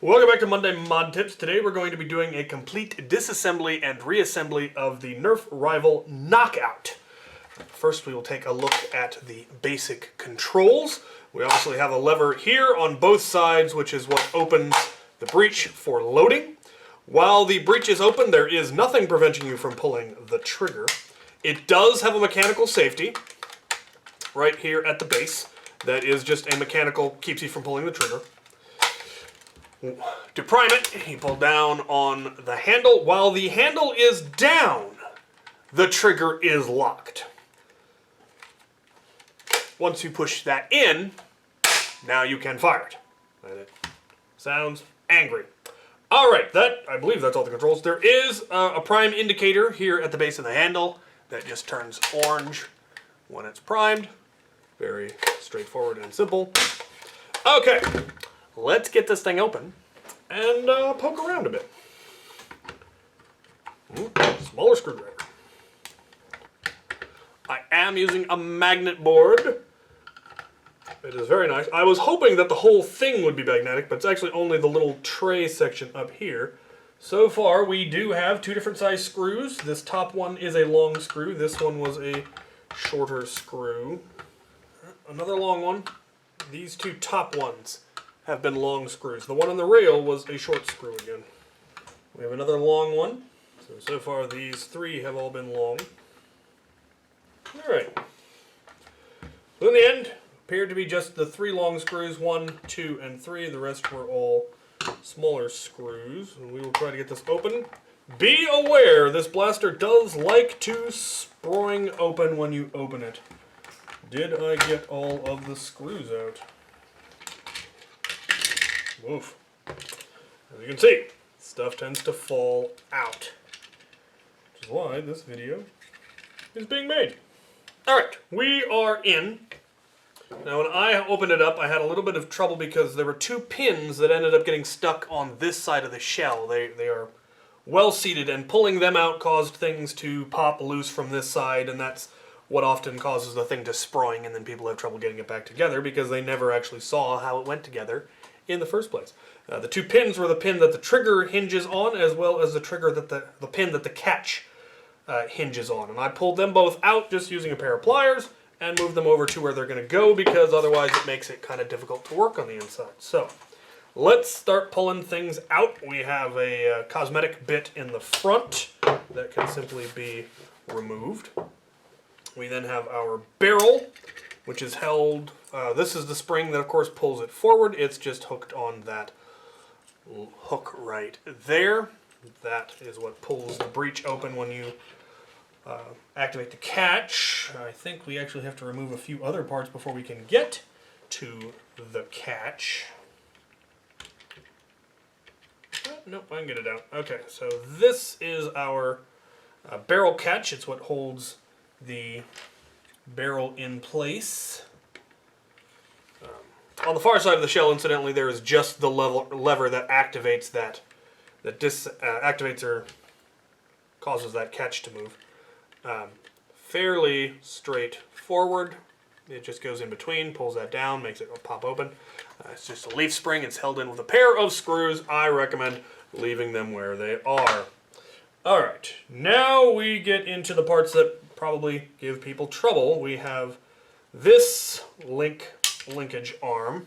Welcome back to Monday Mod Tips. Today we're going to be doing a complete disassembly and reassembly of the Nerf Rival Knockout. First we will take a look at the basic controls. We obviously have a lever here on both sides, which is what opens the breech for loading. While the breech is open, there is nothing preventing you from pulling the trigger. It does have a mechanical safety right here at the base. That is just a mechanical, keeps you from pulling the trigger. To prime it, you pull down on the handle. While the handle is down, the trigger is locked. Once you push that in, now you can fire it. And it sounds angry. Alright, I believe that's all the controls. There is a prime indicator here at the base of the handle that just turns orange when it's primed. Very straightforward and simple. Okay. Let's get this thing open and poke around a bit. Smaller screwdriver. I am using a magnet board. It is very nice. I was hoping that the whole thing would be magnetic, but it's actually only the little tray section up here. So far, we do have two different size screws. This top one is a long screw. This one was a shorter screw. Another long one. These two top ones have been long screws. The one on the rail was a short screw again. We have another long one. So far these three have all been long. Alright. So in the end, appeared to be just the three long screws, 1, 2, and 3. The rest were all smaller screws. And we will try to get this open. Be aware, this blaster does like to spring open when you open it. Did I get all of the screws out? Woof. As you can see, stuff tends to fall out. Which is why this video is being made. Alright, we are in. Now when I opened it up, I had a little bit of trouble because there were two pins that ended up getting stuck on this side of the shell. They are well seated, and pulling them out caused things to pop loose from this side, and that's what often causes the thing to spring, and then people have trouble getting it back together because they never actually saw how it went together in the first place. The two pins were the pin that the trigger hinges on, as well as the trigger that the pin that the catch hinges on. And I pulled them both out just using a pair of pliers and moved them over to where they're going to go, because otherwise it makes it kind of difficult to work on the inside. So let's start pulling things out. We have a cosmetic bit in the front that can simply be removed. We then have our barrel, which is held, this is the spring that of course pulls it forward. It's just hooked on that hook right there. That is what pulls the breech open when you activate the catch. I think we actually have to remove a few other parts before we can get to the catch. Nope, I can get it out. Okay, so this is our barrel catch. It's what holds the barrel in place. On the far side of the shell, incidentally, there is just the lever that activates activates or causes that catch to move. Fairly straightforward. It just goes in between, pulls that down, makes it pop open. It's just a leaf spring. It's held in with a pair of screws. I recommend leaving them where they are. Alright, now we get into the parts that probably give people trouble. We have this linkage arm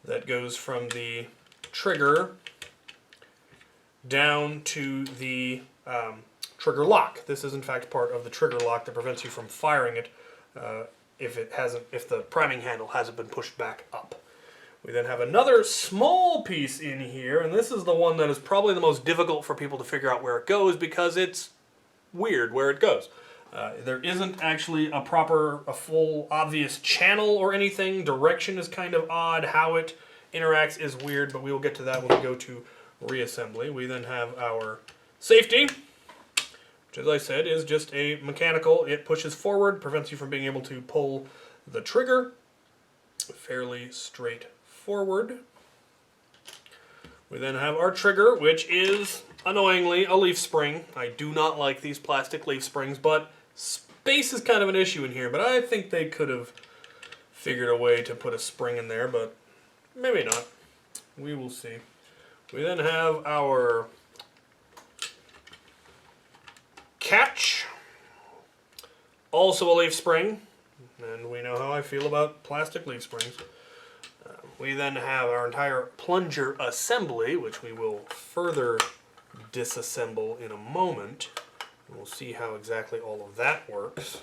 that goes from the trigger down to the trigger lock. This is in fact part of the trigger lock that prevents you from firing it if the priming handle hasn't been pushed back up. We then have another small piece in here, and this is the one that is probably the most difficult for people to figure out where it goes, because it's weird where it goes. There isn't actually a full obvious channel or anything. Direction is kind of odd. How it interacts is weird, but we will get to that when we go to reassembly. We then have our safety, which, as I said, is just a mechanical. It pushes forward, prevents you from being able to pull the trigger. Fairly straightforward. We then have our trigger, which is, annoyingly, a leaf spring. I do not like these plastic leaf springs, but space is kind of an issue in here. But I think they could have figured a way to put a spring in there, but maybe not. We will see. We then have our catch, also a leaf spring, and we know how I feel about plastic leaf springs. We then have our entire plunger assembly, which we will further disassemble in a moment. We'll see how exactly all of that works.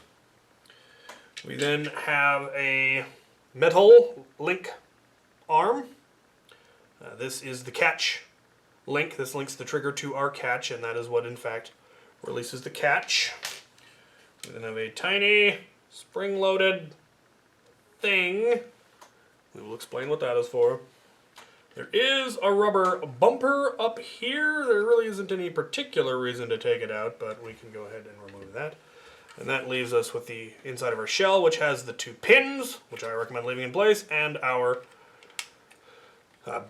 We then have a metal link arm. This is the catch link. This links the trigger to our catch, and that is what in fact releases the catch. We then have a tiny spring-loaded thing. We will explain what that is for. There is a rubber bumper up here. There really isn't any particular reason to take it out, but we can go ahead and remove that. And that leaves us with the inside of our shell, which has the 2 pins, which I recommend leaving in place, and our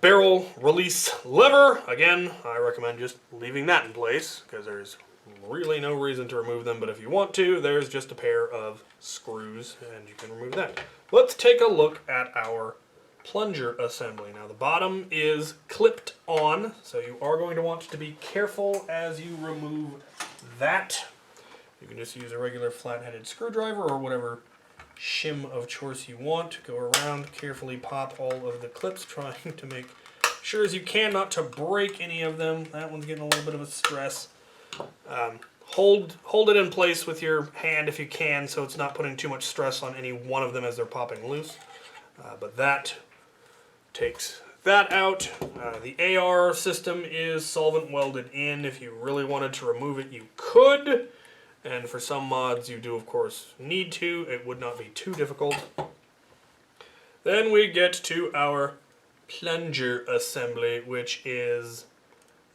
barrel release lever. Again, I recommend just leaving that in place, because there's really no reason to remove them, but if you want to, there's just a pair of screws, and you can remove that. Let's take a look at our plunger assembly. Now the bottom is clipped on, so you are going to want to be careful as you remove that. You can just use a regular flat-headed screwdriver or whatever shim of choice you want. Go around, carefully pop all of the clips, trying to make sure as you can not to break any of them. That one's getting a little bit of a stress. Hold it in place with your hand if you can, so it's not putting too much stress on any one of them as they're popping loose. But that takes that out. The AR system is solvent welded in. If you really wanted to remove it, you could. And for some mods, you do, of course, need to. It would not be too difficult. Then we get to our plunger assembly, which is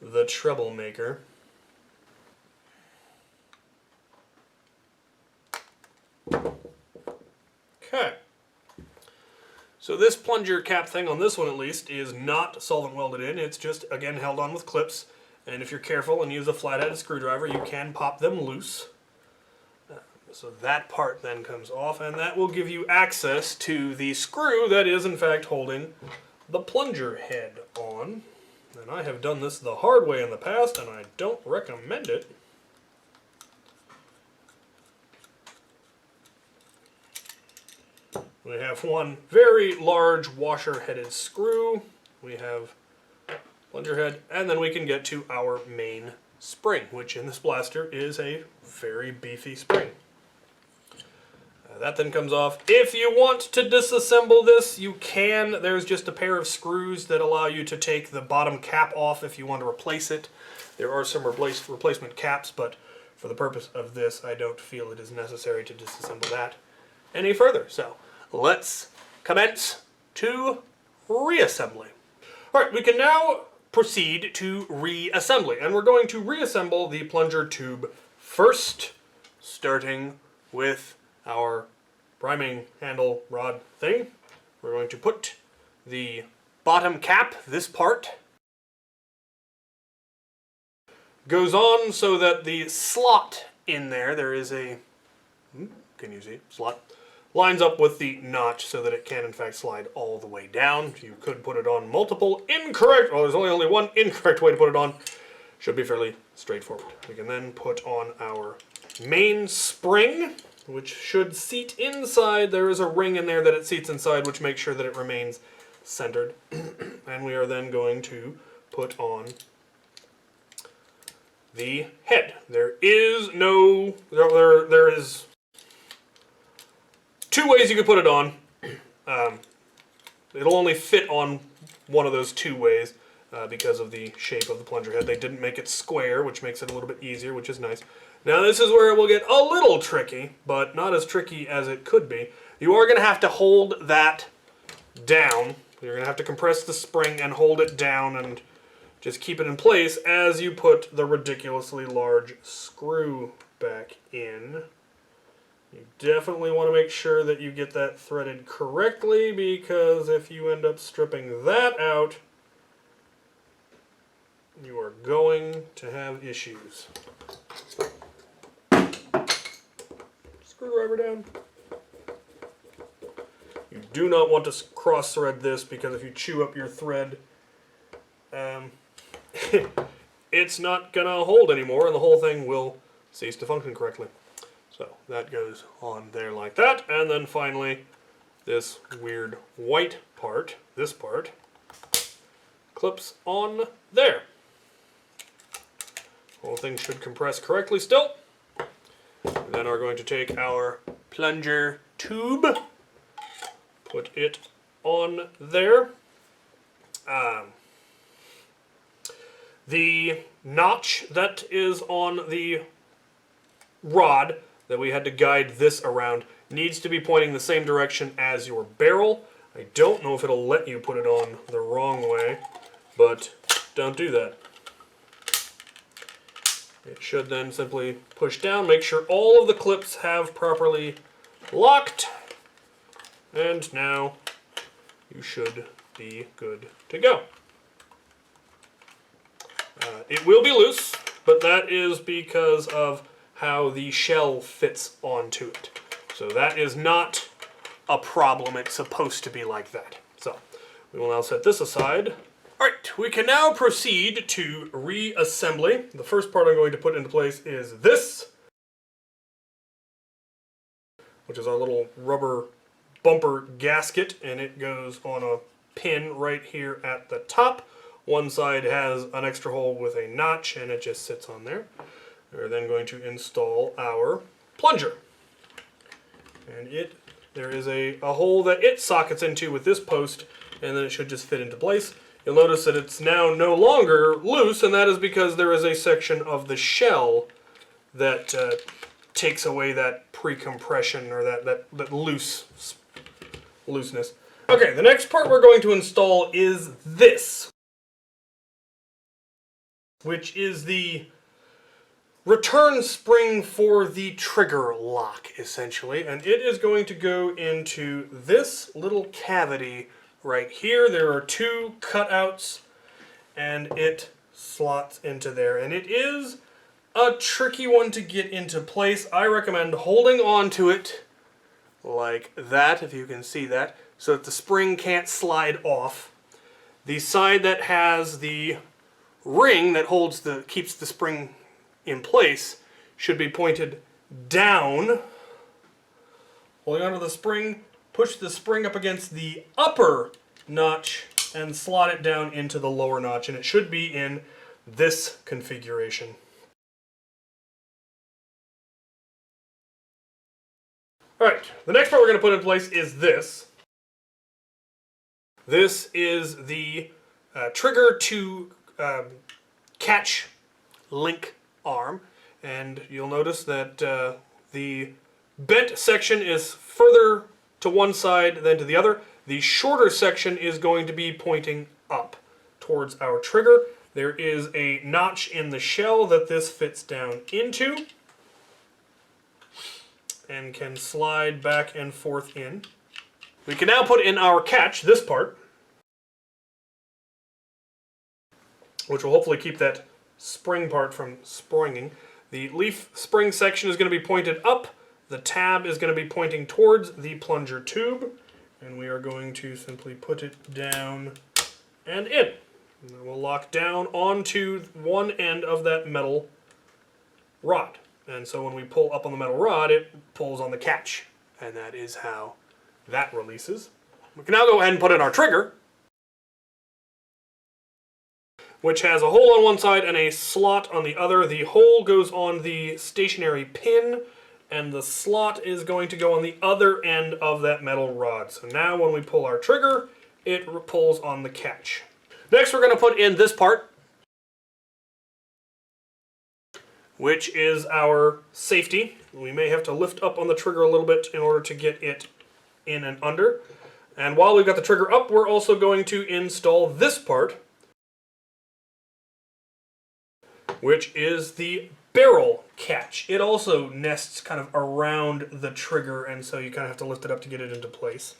the troublemaker. Okay. So this plunger cap thing, on this one at least, is not solvent welded in. It's just, again, held on with clips. And if you're careful and use a flat-headed screwdriver, you can pop them loose. So that part then comes off, and that will give you access to the screw that is, in fact, holding the plunger head on. And I have done this the hard way in the past, and I don't recommend it. We have one very large washer-headed screw. We have plunger head, and then we can get to our main spring, which in this blaster is a very beefy spring. That then comes off. If you want to disassemble this, you can. There's just a pair of screws that allow you to take the bottom cap off if you want to replace it. There are some replacement caps, but for the purpose of this, I don't feel it is necessary to disassemble that any further. So let's commence to reassembly. All right, we can now proceed to reassembly, and we're going to reassemble the plunger tube first, starting with our priming handle rod thing. We're going to put the bottom cap, this part, goes on so that the slot in there is a, can you see, slot, lines up with the notch so that it can in fact slide all the way down. You could put it on multiple incorrect, well there's only one incorrect way to put it on. Should be fairly straightforward. We can then put on our main spring, which should seat inside. There is a ring in there that it seats inside, which makes sure that it remains centered. And we are then going to put on the head. There is two ways you can put it on. It'll only fit on one of those two ways because of the shape of the plunger head. They didn't make it square, which makes it a little bit easier, which is nice. Now this is where it will get a little tricky, but not as tricky as it could be. You are going to have to hold that down. You're going to have to compress the spring and hold it down and just keep it in place as you put the ridiculously large screw back in. You definitely want to make sure that you get that threaded correctly, because if you end up stripping that out, you are going to have issues. Screwdriver down. You do not want to cross thread this, because if you chew up your thread, it's not going to hold anymore, and the whole thing will cease to function correctly. So that goes on there like that, and then finally this weird white part, this part, clips on there. The whole thing should compress correctly still. We then are going to take our plunger tube, put it on there. The notch that is on the rod that we had to guide this around needs to be pointing the same direction as your barrel. I don't know if it'll let you put it on the wrong way, but don't do that. It should then simply push down, make sure all of the clips have properly locked, and now you should be good to go. It will be loose, but that is because of how the shell fits onto it. So that is not a problem. It's supposed to be like that. So we will now set this aside. Alright, we can now proceed to reassembly. The first part I'm going to put into place is this, which is our little rubber bumper gasket, and it goes on a pin right here at the top. One side has an extra hole with a notch, and it just sits on there. We're then going to install our plunger. And there is a hole that it sockets into with this post, and then it should just fit into place. You'll notice that it's now no longer loose, and that is because there is a section of the shell that takes away that pre-compression or that looseness. Okay, the next part we're going to install is this, which is the return spring for the trigger lock, essentially. And it is going to go into this little cavity right here. There are two cutouts, and it slots into there. And it is a tricky one to get into place. I recommend holding on to it like that, if you can see that, so that the spring can't slide off. The side that has the ring that keeps the spring in place should be pointed down. Holding onto the spring, push the spring up against the upper notch and slot it down into the lower notch, and it should be in this configuration. Alright, the next part we're going to put in place is this. This is the trigger to catch link arm, and you'll notice that the bent section is further to one side than to the other. The shorter section is going to be pointing up towards our trigger. There is a notch in the shell that this fits down into and can slide back and forth in. We can now put in our catch, this part, which will hopefully keep that spring part from springing. The leaf spring section is going to be pointed up. The tab is going to be pointing towards the plunger tube, and we are going to simply put it down and in. And then we'll lock down onto one end of that metal rod. And so when we pull up on the metal rod, it pulls on the catch, and that is how that releases. We can now go ahead and put in our trigger, which has a hole on one side and a slot on the other. The hole goes on the stationary pin, and the slot is going to go on the other end of that metal rod. So now when we pull our trigger, it pulls on the catch. Next, we're going to put in this part, which is our safety. We may have to lift up on the trigger a little bit in order to get it in and under. And while we've got the trigger up, we're also going to install this part, which is the barrel catch. It also nests kind of around the trigger, and so you kind of have to lift it up to get it into place.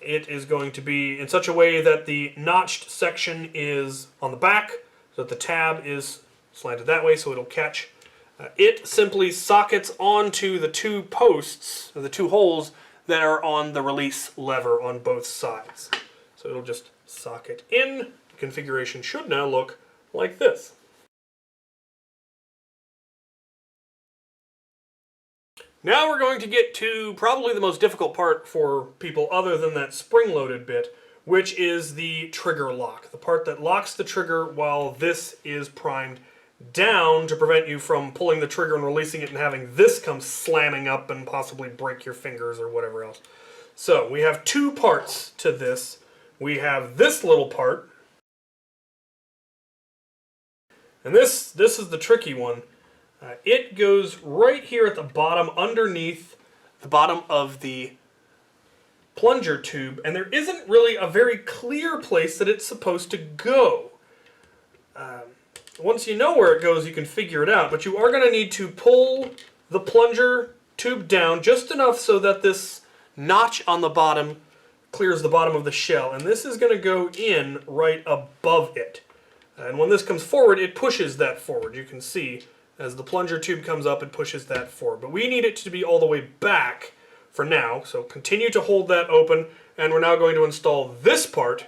It is going to be in such a way that the notched section is on the back, so that the tab is slanted that way, so it'll catch. It simply sockets onto the two posts, or the two holes that are on the release lever on both sides. So it'll just socket in, configuration should now look like this. Now we're going to get to probably the most difficult part for people other than that spring-loaded bit, which is the trigger lock. The part that locks the trigger while this is primed down to prevent you from pulling the trigger and releasing it and having this come slamming up and possibly break your fingers or whatever else. So we have two parts to this. We have this little part, and this is the tricky one. It goes right here at the bottom underneath the bottom of the plunger tube, and there isn't really a very clear place that it's supposed to go. Once you know where it goes, you can figure it out, but you are going to need to pull the plunger tube down just enough so that this notch on the bottom clears the bottom of the shell, and this is going to go in right above it. And when this comes forward, it pushes that forward. You can see as the plunger tube comes up, it pushes that forward. But we need it to be all the way back for now, so continue to hold that open, and we're now going to install this part,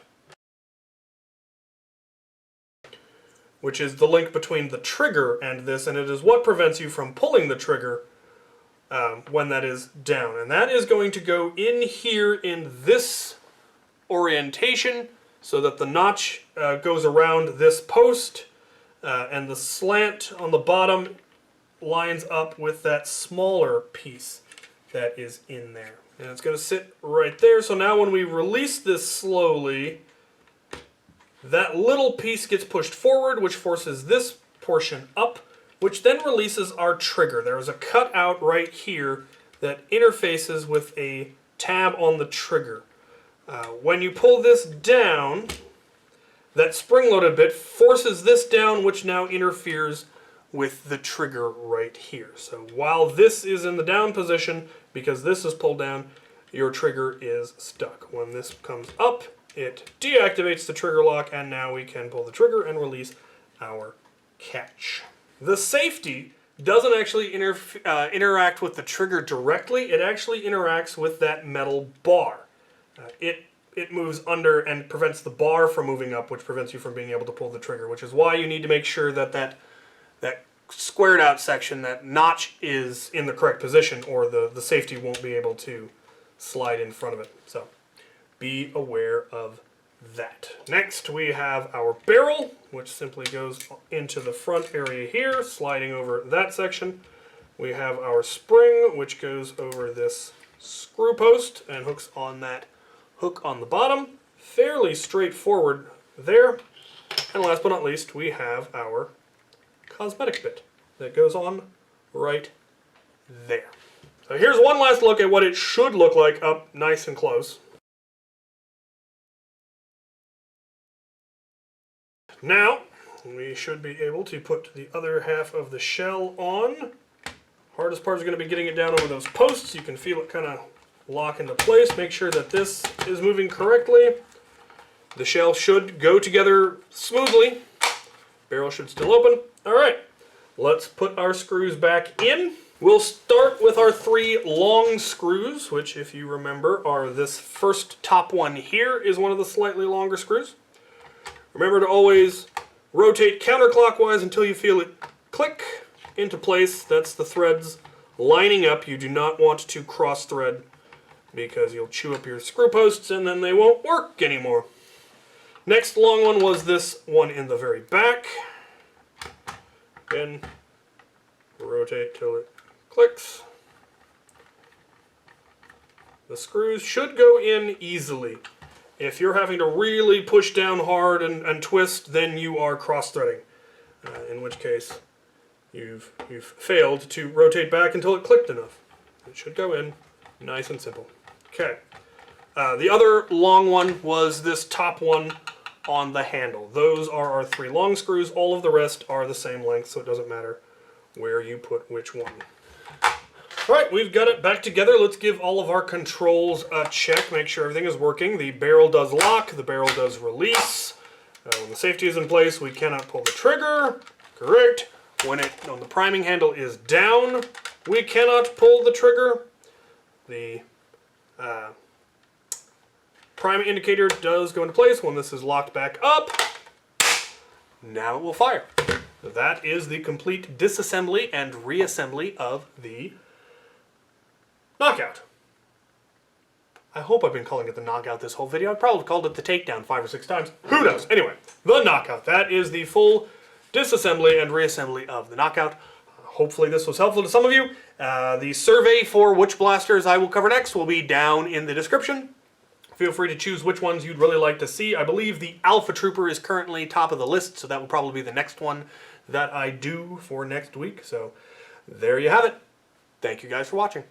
which is the link between the trigger and this, and it is what prevents you from pulling the trigger when that is down. And that is going to go in here in this orientation so that the notch goes around this post, and the slant on the bottom lines up with that smaller piece that is in there. And it's going to sit right there. So now when we release this slowly, that little piece gets pushed forward, which forces this portion up, which then releases our trigger. There is a cutout right here that interfaces with a tab on the trigger. When you pull this down, that spring-loaded bit forces this down, which now interferes with the trigger right here. So while this is in the down position, because this is pulled down, your trigger is stuck. When this comes up, it deactivates the trigger lock, and now we can pull the trigger and release our catch. The safety doesn't actually interact with the trigger directly. It actually interacts with that metal bar. It moves under and prevents the bar from moving up, which prevents you from being able to pull the trigger, which is why you need to make sure that that squared out section, that notch, is in the correct position, or the safety won't be able to slide in front of it. So be aware of that. Next we have our barrel, which simply goes into the front area here, sliding over that section. We have our spring, which goes over this screw post and hooks on that hook on the bottom. Fairly straightforward there. And last but not least, we have our cosmetic bit that goes on right there. So here's one last look at what it should look like up nice and close. Now, we should be able to put the other half of the shell on. Hardest part is going to be getting it down over those posts. You can feel it kind of lock into place. Make sure that this is moving correctly. The shell should go together smoothly. Barrel should still open. All right, let's put our screws back in. We'll start with our 3 long screws, which, if you remember, are this first top one here is one of the slightly longer screws. Remember to always rotate counterclockwise until you feel it click into place. That's the threads lining up. You do not want to cross thread, because you'll chew up your screw posts and then they won't work anymore. Next long one was this one in the very back. Again, rotate till it clicks. The screws should go in easily. If you're having to really push down hard and twist, then you are cross-threading, in which case you've failed to rotate back until it clicked enough. It should go in nice and simple. Okay. The other long one was this top one on the handle. Those are our 3 long screws. All of the rest are the same length, so it doesn't matter where you put which one. All right, we've got it back together. Let's give all of our controls a check, make sure everything is working. The barrel does lock, the barrel does release. When the safety is in place, we cannot pull the trigger. Correct. When the priming handle is down, we cannot pull the trigger. The priming indicator does go into place when this is locked back up. now it will fire. So that is the complete disassembly and reassembly of the knockout. I hope I've been calling it the knockout this whole video. I probably called it the takedown 5 or 6 times. Who knows? Anyway, the knockout. That is the full disassembly and reassembly of the knockout. Hopefully this was helpful to some of you. The survey for which blasters I will cover next will be down in the description. Feel free to choose which ones you'd really like to see. I believe the Alpha Trooper is currently top of the list, so that will probably be the next one that I do for next week. So there you have it. Thank you guys for watching.